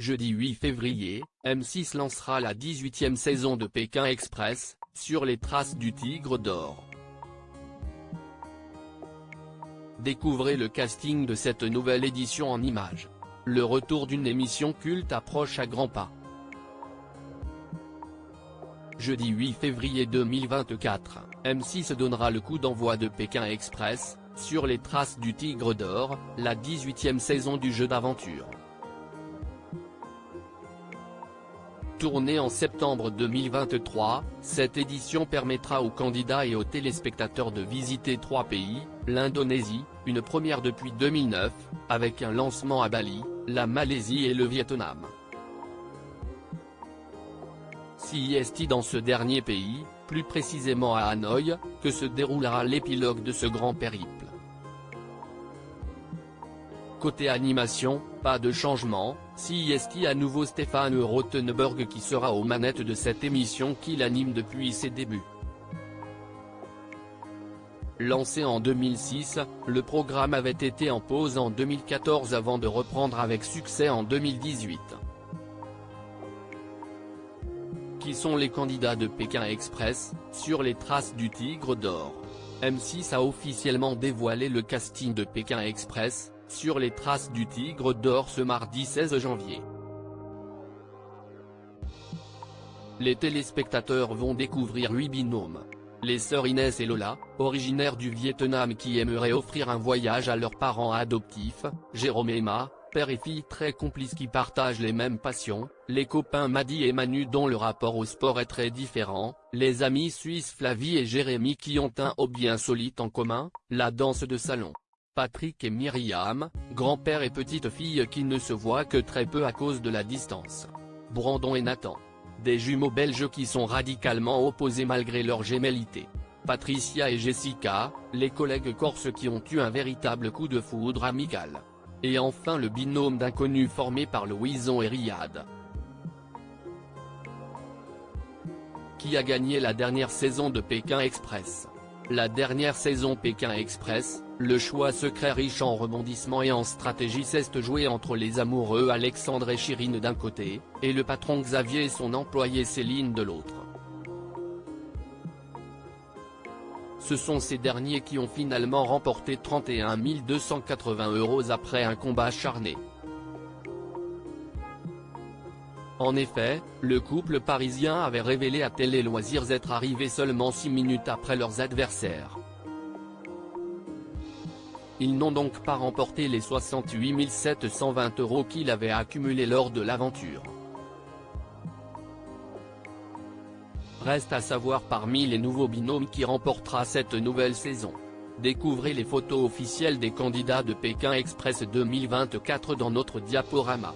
Jeudi 8 février, M6 lancera la 18e saison de Pékin Express, sur les traces du Tigre d'Or. Découvrez le casting de cette nouvelle édition en images. Le retour d'une émission culte approche à grands pas. Jeudi 8 février 2024, M6 donnera le coup d'envoi de Pékin Express, sur les traces du Tigre d'Or, la 18e saison du jeu d'aventure. Tournée en septembre 2023, cette édition permettra aux candidats et aux téléspectateurs de visiter 3 pays, l'Indonésie, une première depuis 2009, avec un lancement à Bali, la Malaisie et le Vietnam. C'est dans ce dernier pays, plus précisément à Hanoï, que se déroulera l'épilogue de ce grand périple. Côté animation, pas de changement, c'est à nouveau Stéphane Rothenberg qui sera aux manettes de cette émission qu'il anime depuis ses débuts. Lancé en 2006, le programme avait été en pause en 2014 avant de reprendre avec succès en 2018. Qui sont les candidats de Pékin Express, sur les traces du Tigre d'Or? M6 a officiellement dévoilé le casting de Pékin Express, sur les traces du Tigre d'Or ce mardi 16 janvier. Les téléspectateurs vont découvrir 8 binômes. Les sœurs Inès et Lola, originaires du Vietnam qui aimeraient offrir un voyage à leurs parents adoptifs, Jérôme et Emma, père et fille très complices qui partagent les mêmes passions, les copains Madi et Manu dont le rapport au sport est très différent, les amis suisses Flavie et Jérémy qui ont un hobby insolite en commun, la danse de salon. Patrick et Myriam, grand-père et petite-fille qui ne se voient que très peu à cause de la distance. Brandon et Nathan. Des jumeaux belges qui sont radicalement opposés malgré leur gémellité. Patricia et Jessica, les collègues corses qui ont eu un véritable coup de foudre amical. Et enfin le binôme d'inconnus formé par Louison et Riyad. Qui a gagné la dernière saison de Pékin Express? La dernière saison Pékin Express, le choix secret riche en rebondissements et en stratégie s'est joué entre les amoureux Alexandre et Chirine d'un côté, et le patron Xavier et son employée Céline de l'autre. Ce sont ces derniers qui ont finalement remporté 31 280 € après un combat acharné. En effet, le couple parisien avait révélé à Télé Loisirs être arrivé seulement 6 minutes après leurs adversaires. Ils n'ont donc pas remporté les 68 720 € qu'ils avaient accumulés lors de l'aventure. Reste à savoir parmi les nouveaux binômes qui remportera cette nouvelle saison. Découvrez les photos officielles des candidats de Pékin Express 2024 dans notre diaporama.